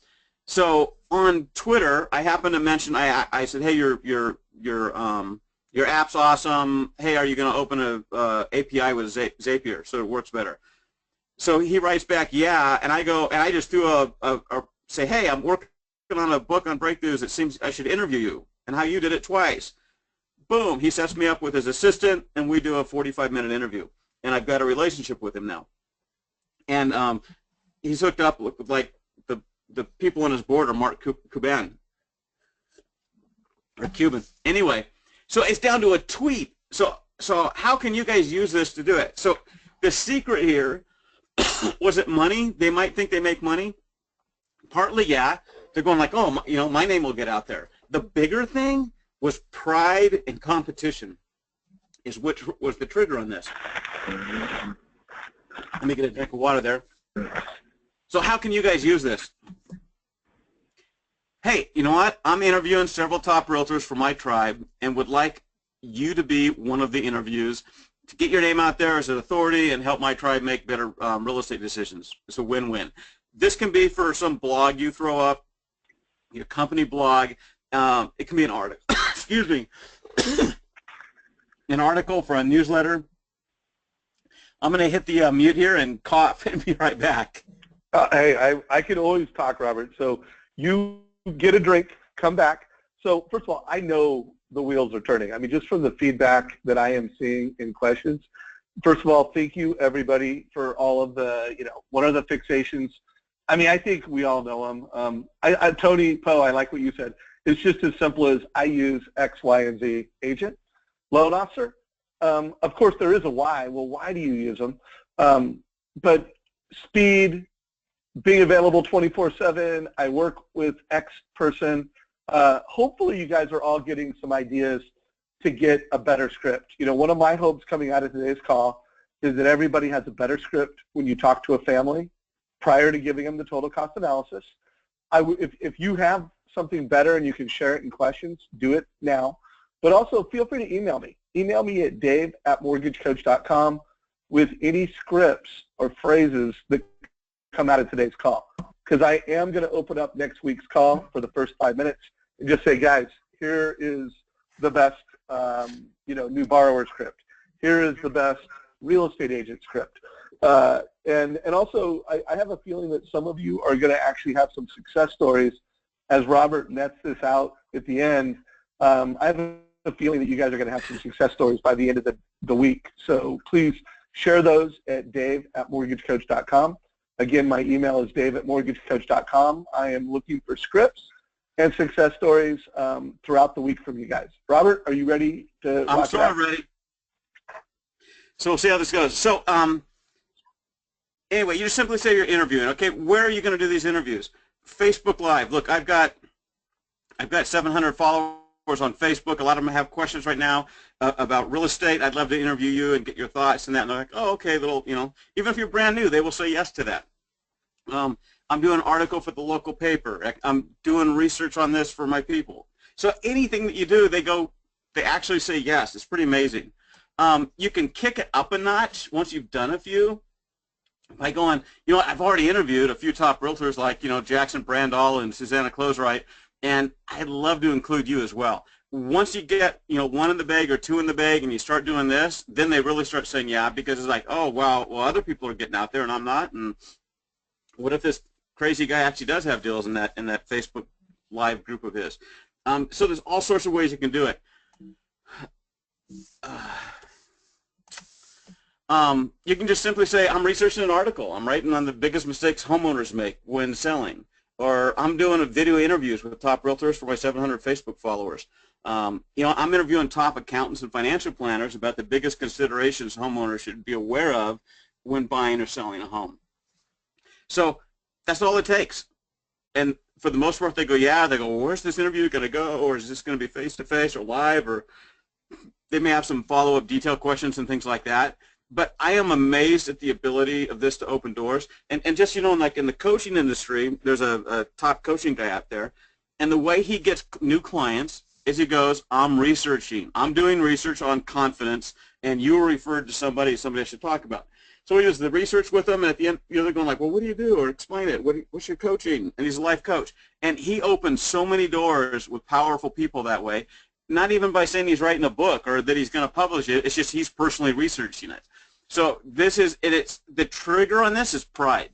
So on Twitter, I happened to mention, I said, hey, your app's awesome. Hey, are you going to open a API with Zapier so it works better? So he writes back, yeah, and I go, and I just do say, hey, I'm working on a book on breakthroughs. It seems I should interview you, and how you did it twice. Boom, he sets me up with his assistant, and we do a 45-minute interview, and I've got a relationship with him now. And he's hooked up with like the people on his board are Mark Cuban, or Cuban. Anyway, so it's down to a tweet. So how can you guys use this to do it? So the secret here, was it money? They might think they make money. Partly, yeah. They're going like, oh, you know, my name will get out there. The bigger thing was pride and competition, is which was the trigger on this. Let me get a drink of water there. So how can you guys use this? Hey, you know what? I'm interviewing several top realtors for my tribe and would like you to be one of the interviews to get your name out there as an authority and help my tribe make better real estate decisions. It's a win-win. This can be for some blog you throw up, your company blog. It can be an article. Excuse me. An article for a newsletter. I'm going to hit the mute here and cough and be right back. Hey, I can always talk, Robert. So you get a drink, come back. So first of all, I know the wheels are turning. I mean, just from the feedback that I am seeing in questions. First of all, thank you, everybody, for all of the, you know, what are the fixations? I mean, I think we all know them. Tony Poe, I like what you said. It's just as simple as I use X, Y, and Z agent, loan officer. Of course, there is a why. Well, why do you use them? But speed, being available 24/7, I work with X person, hopefully you guys are all getting some ideas to get a better script. You know, one of my hopes coming out of today's call is that everybody has a better script when you talk to a family prior to giving them the total cost analysis. If you have something better and you can share it in questions, do it now. But also feel free to email me. Email me at dave@mortgagecoach.com with any scripts or phrases that come out of today's call. Because I am going to open up next week's call for the first 5 minutes and just say, guys, here is the best new borrower script. Here is the best real estate agent script. And also, I have a feeling that some of you are going to actually have some success stories as Robert nets this out at the end. I have a feeling that you guys are going to have some success stories by the end of the week. So please share those at dave@mortgagecoach.com. Again, my email is dave@mortgagecoach.com. I am looking for scripts and success stories throughout the week from you guys. Robert, are you ready to I'm sort of ready. So we'll see how this goes. So anyway, you just simply say you're interviewing. Okay, where are you going to do these interviews? Facebook Live. Look, I've got 700 followers on Facebook. A lot of them have questions right now about real estate. I'd love to interview you and get your thoughts and that. And they're like, oh, okay, even if you're brand new, they will say yes to that. I'm doing an article for the local paper. I'm doing research on this for my people. So anything that you do, they actually say yes. It's pretty amazing. You can kick it up a notch once you've done a few by going, I've already interviewed a few top realtors like, Jackson Brandall and Susanna Closewright, and I'd love to include you as well. Once you get, one in the bag or two in the bag and you start doing this, then they really start saying yeah, because it's like, oh, wow, well, other people are getting out there and I'm not, and what if this crazy guy actually does have deals in that Facebook Live group of his? So there's all sorts of ways you can do it. You can just simply say, I'm researching an article. I'm writing on the biggest mistakes homeowners make when selling. Or I'm doing a video interviews with top realtors for my 700 Facebook followers. I'm interviewing top accountants and financial planners about the biggest considerations homeowners should be aware of when buying or selling a home. So that's all it takes. And for the most part, they go, well, where's this interview going to go? Or is this going to be face-to-face or live? Or they may have some follow-up detailed questions and things like that. But I am amazed at the ability of this to open doors. And just, like in the coaching industry, there's a top coaching guy out there. And the way he gets new clients is he goes, I'm researching. I'm doing research on confidence, and you were referred to somebody I should talk about. So he does the research with them, and at the end, they're going like, well, what do you do? Or explain it. What's your coaching? And he's a life coach. And he opens so many doors with powerful people that way, not even by saying he's writing a book or that he's going to publish it. It's just he's personally researching it. So it's the trigger on this is pride.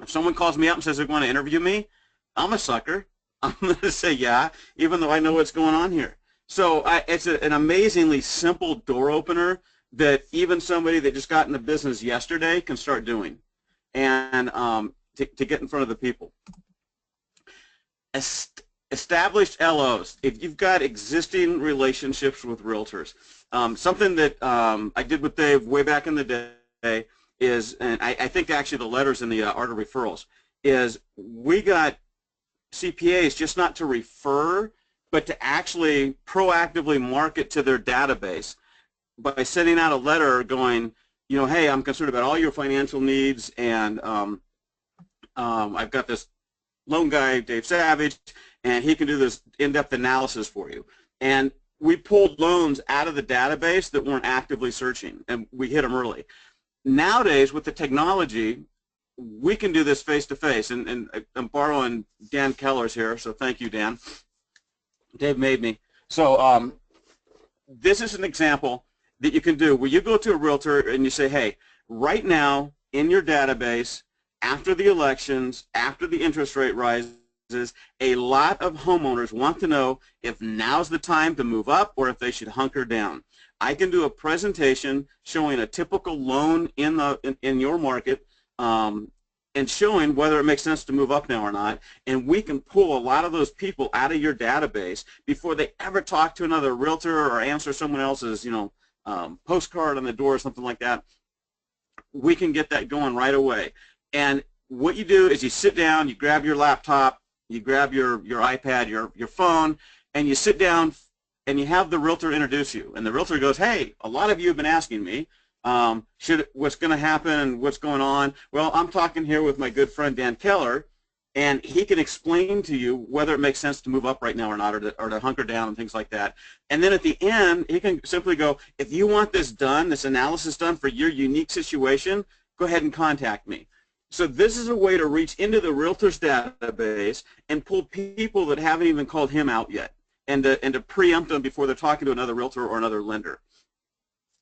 If someone calls me up and says they want to interview me, I'm a sucker. I'm going to say yeah, even though I know what's going on here. So it's an amazingly simple door opener that even somebody that just got in the business yesterday can start doing, and to get in front of the people. Established LOs. If you've got existing relationships with realtors, something that I did with Dave way back in the day is, and I think actually the letters in the Art of Referrals, is we got CPAs just not to refer, but to actually proactively market to their database by sending out a letter going, hey, I'm concerned about all your financial needs, and I've got this loan guy, Dave Savage, and he can do this in-depth analysis for you. And we pulled loans out of the database that weren't actively searching, and we hit them early. Nowadays, with the technology, we can do this face-to-face, and I'm borrowing Dan Keller's here, so thank you, Dan. Dave made me. So this is an example that you can do where you go to a realtor and you say, hey, right now in your database, after the elections, after the interest rate rises, a lot of homeowners want to know if now's the time to move up or if they should hunker down. I can do a presentation showing a typical loan in your market and showing whether it makes sense to move up now or not, and we can pull a lot of those people out of your database before they ever talk to another realtor or answer someone else's postcard on the door or something like that. We can get that going right away. And what you do is you sit down, you grab your laptop, You grab your iPad, your phone, and you sit down and you have the realtor introduce you. And the realtor goes, hey, a lot of you have been asking me what's going to happen and what's going on. Well, I'm talking here with my good friend Dan Keller, and he can explain to you whether it makes sense to move up right now or not, or to hunker down and things like that. And then at the end, he can simply go, if you want this done, this analysis done for your unique situation, go ahead and contact me. So this is a way to reach into the realtor's database and pull people that haven't even called him out yet, and to preempt them before they're talking to another realtor or another lender.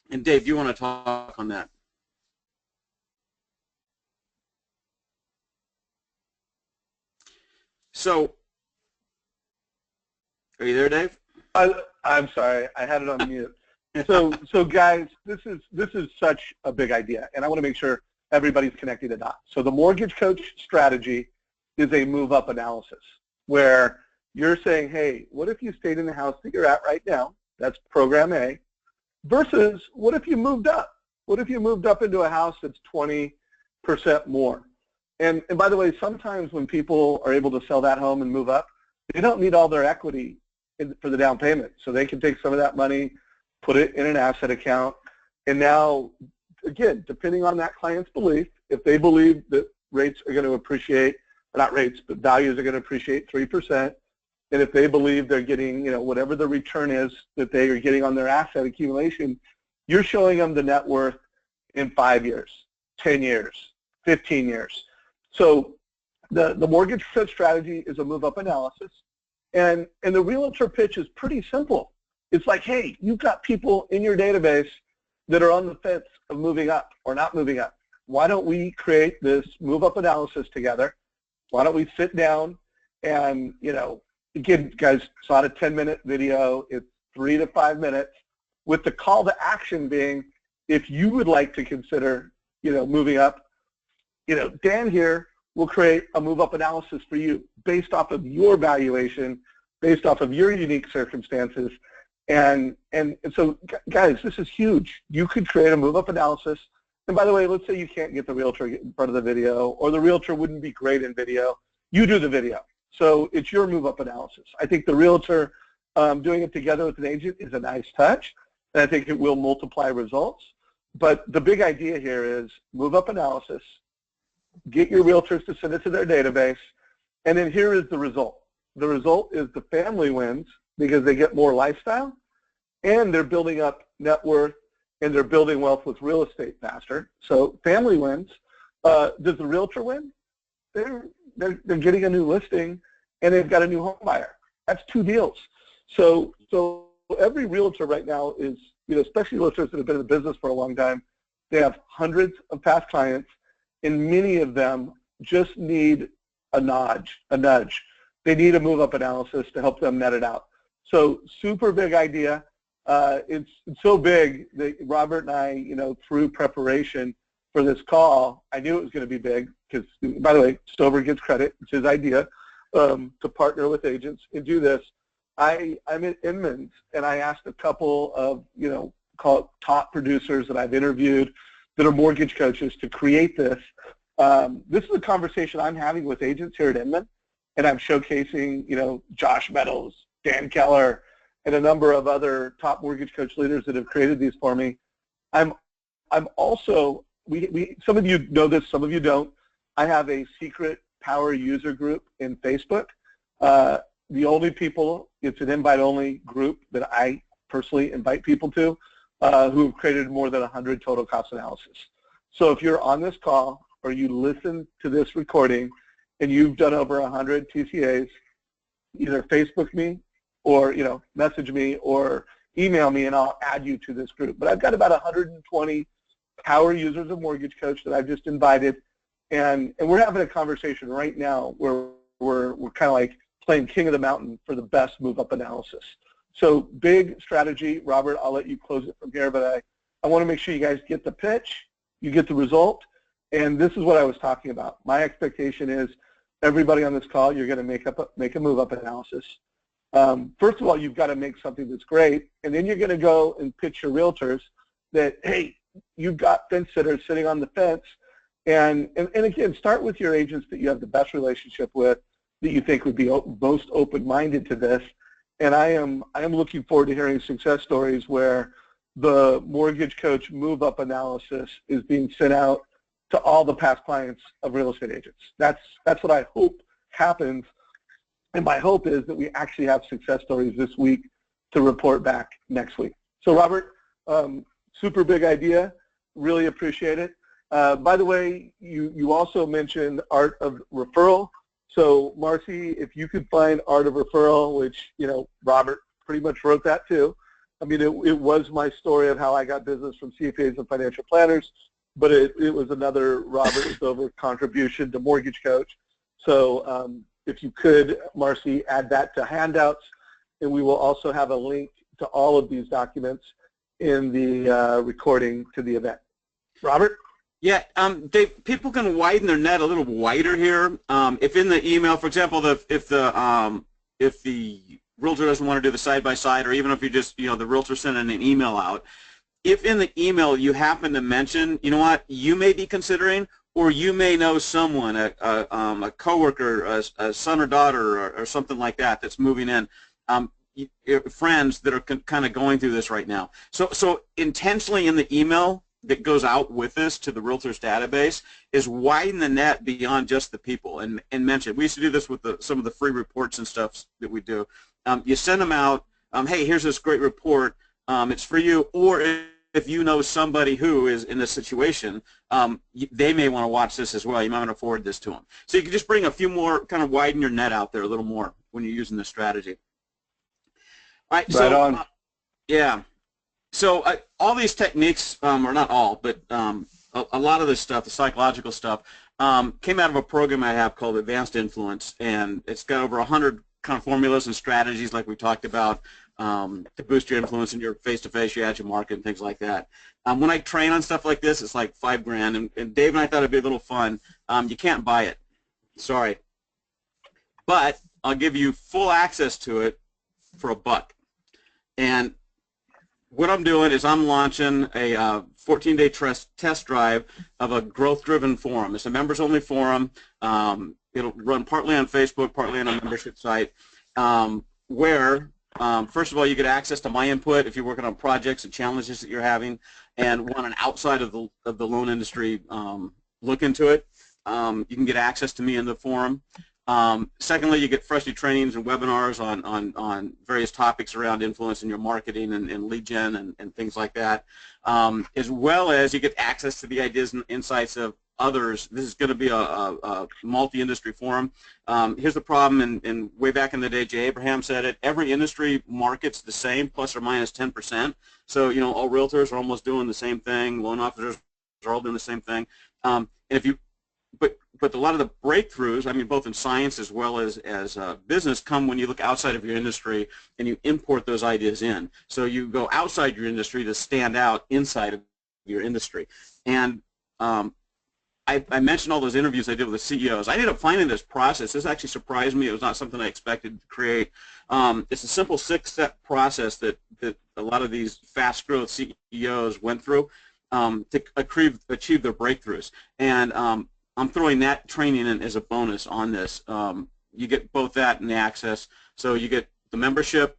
And Dave, do you want to talk on that? So, are you there, Dave? I'm sorry, I had it on mute. So guys, this is such a big idea, and I want to make sure everybody's connecting the dots. So the mortgage coach strategy is a move-up analysis where you're saying, hey, what if you stayed in the house that you're at right now? That's program A. Versus, what if you moved up? What if you moved up into a house that's 20% more? And by the way, sometimes when people are able to sell that home and move up, they don't need all their equity for the down payment. So they can take some of that money, put it in an asset account, and now, again, depending on that client's belief, if they believe that rates are going to appreciate, not rates, but values are going to appreciate 3%, and if they believe they're getting, whatever the return is that they are getting on their asset accumulation, you're showing them the net worth in 5 years, 10 years, 15 years. So the mortgage coach strategy is a move-up analysis, and the realtor pitch is pretty simple. It's like, hey, you've got people in your database that are on the fence of moving up or not moving up. Why don't we create this move-up analysis together? Why don't we sit down and, again, guys, it's not a 10-minute video. It's 3 to 5 minutes with the call to action being, if you would like to consider, moving up, Dan here will create a move-up analysis for you based off of your valuation, based off of your unique circumstances. And so, guys, this is huge. You could create a move-up analysis. And by the way, let's say you can't get the realtor in front of the video, or the realtor wouldn't be great in video. You do the video. So it's your move-up analysis. I think the realtor doing it together with an agent is a nice touch, and I think it will multiply results. But the big idea here is move-up analysis, get your realtors to send it to their database, and then here is the result. The result is the family wins because they get more lifestyle, and they're building up net worth, and they're building wealth with real estate faster. So family wins. Does the realtor win? They're getting a new listing, and they've got a new home buyer. That's 2 deals. So every realtor right now is, especially realtors that have been in the business for a long time, they have hundreds of past clients, and many of them just need a nudge. They need a move-up analysis to help them net it out. So super big idea. It's so big that Robert and I, through preparation for this call, I knew it was going to be big because, by the way, Stover gets credit. It's his idea to partner with agents and do this. I'm at Inman's, and I asked a couple of, call it top producers that I've interviewed that are mortgage coaches to create this. This is a conversation I'm having with agents here at Inman, and I'm showcasing, Josh Meadows, Dan Keller, and a number of other top mortgage coach leaders that have created these for me. I'm also, some of you know this, some of you don't. I have a secret power user group in Facebook. The only people, it's an invite-only group that I personally invite people to who have created more than 100 total cost analysis. So if you're on this call or you listen to this recording and you've done over 100 TCAs, either Facebook me or message me or email me, and I'll add you to this group. But I've got about 120 power users of Mortgage Coach that I've just invited, and we're having a conversation right now where we're kind of like playing king of the mountain for the best move-up analysis. So big strategy. Robert, I'll let you close it from here, but I want to make sure you guys get the pitch, you get the result, and this is what I was talking about. My expectation is everybody on this call, you're going to make a move-up analysis. First of all, you've got to make something that's great, and then you're going to go and pitch your realtors that, hey, you've got fence sitters sitting on the fence, and again, start with your agents that you have the best relationship with, that you think would be most open-minded to this. And I am looking forward to hearing success stories where the mortgage coach move-up analysis is being sent out to all the past clients of real estate agents. That's what I hope happens. And my hope is that we actually have success stories this week to report back next week. So Robert, super big idea. Really appreciate it. By the way, you also mentioned art of referral. So Marcy, if you could find art of referral, which, you know, Robert pretty much wrote that too. I mean, it was my story of how I got business from CFAs and financial planners, but it was another Robert Stover contribution to Mortgage Coach. So if you could, Marcy, add that to handouts, and we will also have a link to all of these documents in the recording to the event. Robert? Yeah, Dave, people can widen their net a little wider here. If in the email, for example, if the realtor doesn't want to do the side-by-side, or even if you just, the realtor sending an email out, if in the email you happen to mention, you know what, you may be considering, or you may know someone, a coworker, a son or daughter, or something like that that's moving in, friends that are kind of going through this right now. So intentionally in the email that goes out with this to the realtors database is widen the net beyond just the people and mention. We used to do this with some of the free reports and stuff that we do. You send them out, hey, here's this great report, it's for you, or if you know somebody who is in this situation, they may want to watch this as well. You might want to forward this to them. So you can just bring a few more, kind of widen your net out there a little more when you're using this strategy. All right, right on. Yeah. So all these techniques, or not all, but a lot of this stuff, the psychological stuff, came out of a program I have called Advanced Influence, and it's got over 100 kind of formulas and strategies like we talked about to boost your influence in your face-to-face, your ad, your market, and things like that. When I train on stuff like this, it's like $5,000, and Dave and I thought it'd be a little fun. You can't buy it, sorry, but I'll give you full access to it for $1. And what I'm doing is I'm launching a 14-day test drive of a growth-driven forum. It's a members-only forum. It'll run partly on Facebook, partly on a membership site, where, first of all, you get access to my input if you're working on projects and challenges that you're having and want an outside of the loan industry look into it. You can get access to me in the forum. Secondly, you get freshly trainings and webinars on various topics around influence in your marketing and lead gen and things like that, as well as you get access to the ideas and insights of others. This is going to be a multi-industry forum. Here's the problem, and way back in the day, Jay Abraham said it, every industry market's the same, plus or minus 10%. So, all realtors are almost doing the same thing, loan officers are all doing the same thing. And if you But a lot of the breakthroughs, I mean, both in science as well as business, come when you look outside of your industry and you import those ideas in. So you go outside your industry to stand out inside of your industry. And I mentioned all those interviews I did with the CEOs. I ended up finding this process. This actually surprised me. It was not something I expected to create. It's a simple 6-step process that a lot of these fast growth CEOs went through to achieve their breakthroughs. And I'm throwing that training in as a bonus on this. You get both that and the access. So you get the membership,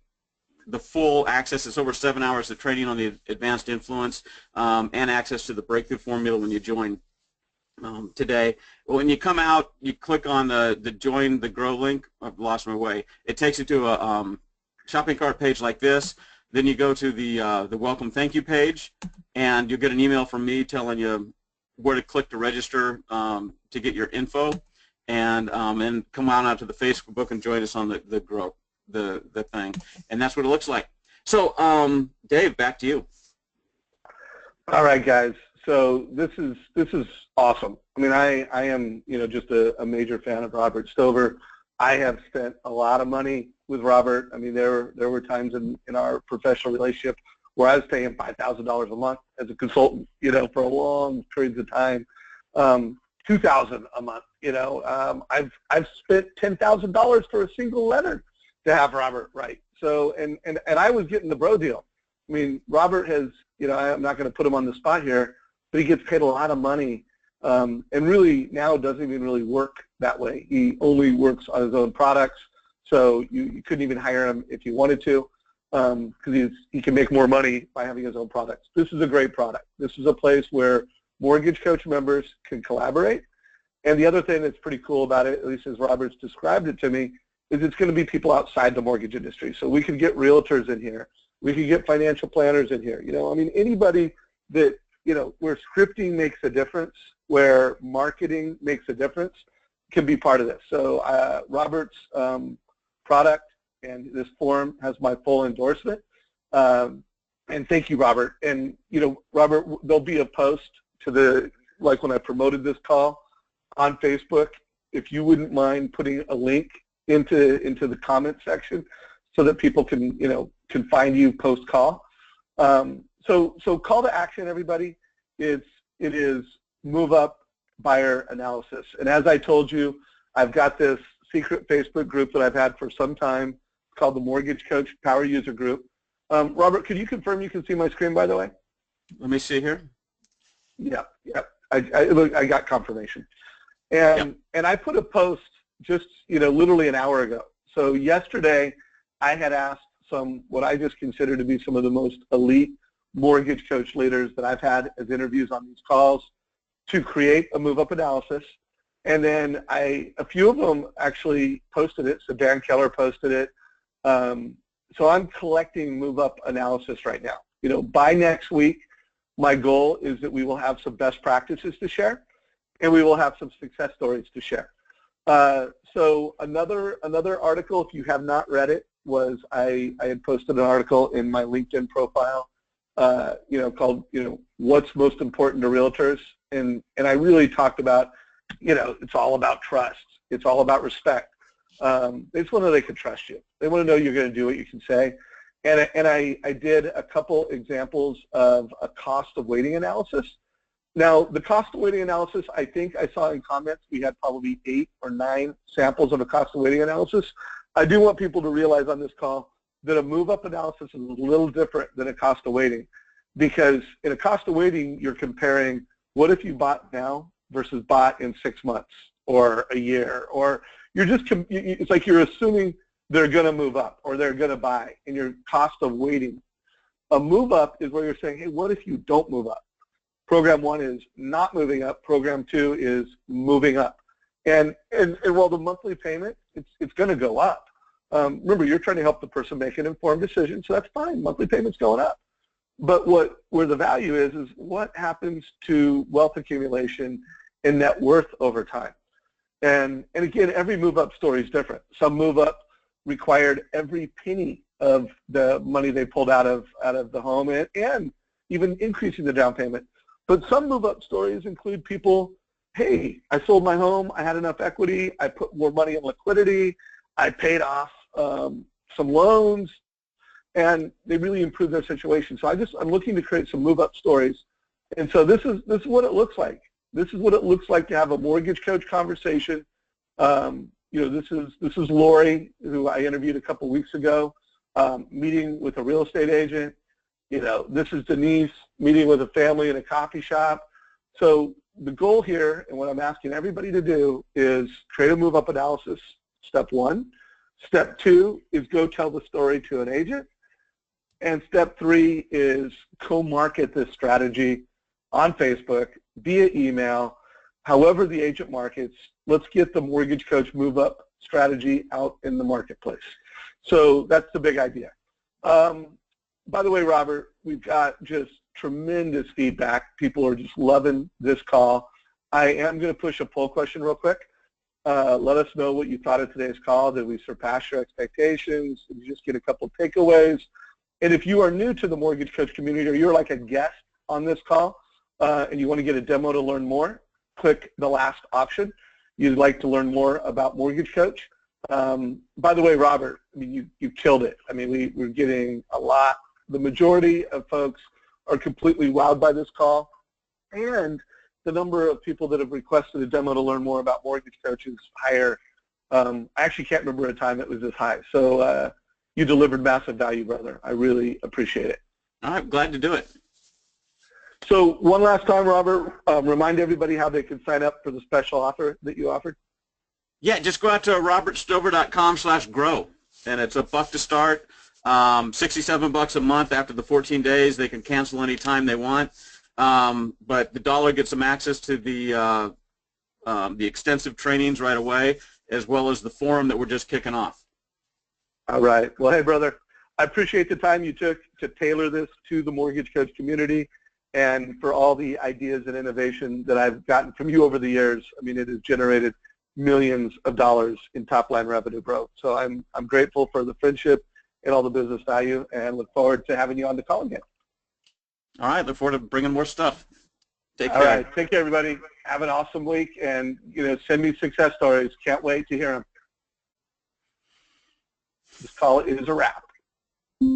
the full access. It's over 7 hours of training on the advanced influence, and access to the breakthrough formula when you join today. When you come out, you click on the join the grow link. I've lost my way. It takes you to a shopping cart page like this. Then you go to the welcome thank you page, and you'll get an email from me telling you where to click to register to get your info, and come on out to the Facebook and join us on the grow the thing, and that's what it looks like. So Dave, back to you. All right, guys. So this is awesome. I mean, I am just a major fan of Robert Stover. I have spent a lot of money with Robert. I mean, there were times in our professional relationship where I was paying him $5,000 a month as a consultant, for a long periods of time, $2,000 a month. I've spent $10,000 for a single letter to have Robert write. So, and I was getting the bro deal. I mean, Robert has, I'm not going to put him on the spot here, but he gets paid a lot of money and really now doesn't even really work that way. He only works on his own products, so you couldn't even hire him if you wanted to, because he can make more money by having his own products. This is a great product. This is a place where Mortgage Coach members can collaborate. And the other thing that's pretty cool about it, at least as Robert's described it to me, is it's going to be people outside the mortgage industry. So we could get realtors in here. We could get financial planners in here. I mean, anybody that, where scripting makes a difference, where marketing makes a difference, can be part of this. So Robert's product and this forum has my full endorsement. And thank you, Robert. And, Robert, there'll be a post to like when I promoted this call on Facebook, if you wouldn't mind putting a link into the comment section so that people can, can find you post-call. So call to action, everybody. It is move up buyer analysis. And as I told you, I've got this secret Facebook group that I've had for some time called the Mortgage Coach Power User Group. Robert, could you confirm you can see my screen, by the way? Let me see here. Yeah. I got confirmation. And I put a post just, literally an hour ago. So yesterday, I had asked what I just consider to be some of the most elite mortgage coach leaders that I've had as interviews on these calls to create a move-up analysis. And then a few of them actually posted it. So Dan Keller posted it. So I'm collecting move-up analysis right now. By next week, my goal is that we will have some best practices to share, and we will have some success stories to share. So another article, if you have not read it, was I had posted an article in my LinkedIn profile, called, what's most important to realtors, and I really talked about, it's all about trust. It's all about respect. They just want to know they can trust you. They want to know you're going to do what you can say. And I did a couple examples of a cost of waiting analysis. Now, the cost of waiting analysis, I think I saw in comments we had probably 8 or 9 samples of a cost of waiting analysis. I do want people to realize on this call that a move-up analysis is a little different than a cost of waiting, because in a cost of waiting, you're comparing what if you bought now versus bought in 6 months or a year, or you're just, it's like you're assuming they're going to move up or they're going to buy, and your cost of waiting. A move-up is where you're saying, hey, what if you don't move up? Program 1 is not moving up. Program 2 is moving up. And while the monthly payment, it's going to go up. Remember, you're trying to help the person make an informed decision, so that's fine. Monthly payment's going up. But where the value is what happens to wealth accumulation and net worth over time. And again, every move-up story is different. Some move-up required every penny of the money they pulled out of the home and even increasing the down payment. But some move-up stories include people, hey, I sold my home, I had enough equity, I put more money in liquidity, I paid off some loans, and they really improved their situation. So I'm looking to create some move-up stories. And so this is what it looks like. This is what it looks like to have a mortgage coach conversation. This is Lori, who I interviewed a couple weeks ago, meeting with a real estate agent. This is Denise meeting with a family in a coffee shop. So the goal here, and what I'm asking everybody to do, is create a move-up analysis, step 1. Step 2 is go tell the story to an agent. And step 3 is co-market this strategy on Facebook, via email, however the agent markets. Let's get the mortgage coach move-up strategy out in the marketplace. So that's the big idea. By the way, Robert, we've got just tremendous feedback. People are just loving this call. I am going to push a poll question real quick. Let us know what you thought of today's call. Did we surpass your expectations? Did you just get a couple takeaways? And if you are new to the Mortgage Coach community, or you're like a guest on this call, and you want to get a demo to learn more, click the last option. You'd like to learn more about Mortgage Coach. By the way, Robert, I mean, you killed it. I mean, we're getting a lot. The majority of folks are completely wowed by this call, and the number of people that have requested a demo to learn more about Mortgage Coach is higher. I actually can't remember a time it was this high. So you delivered massive value, brother. I really appreciate it. All right, glad to do it. So one last time, Robert, remind everybody how they can sign up for the special offer that you offered. Yeah, just go out to robertstover.com/grow, and it's $1 to start, $67 a month. After the 14 days, they can cancel any time they want, but the dollar gets them access to the extensive trainings right away, as well as the forum that we're just kicking off. All right. Well, hey, brother, I appreciate the time you took to tailor this to the mortgage coach community, and for all the ideas and innovation that I've gotten from you over the years. I mean, it has generated millions of dollars in top-line revenue, bro. So I'm grateful for the friendship and all the business value, and look forward to having you on the call again. All right. Look forward to bringing more stuff. Take care. All right. Take care, everybody. Have an awesome week, and send me success stories. Can't wait to hear them. This call is a wrap.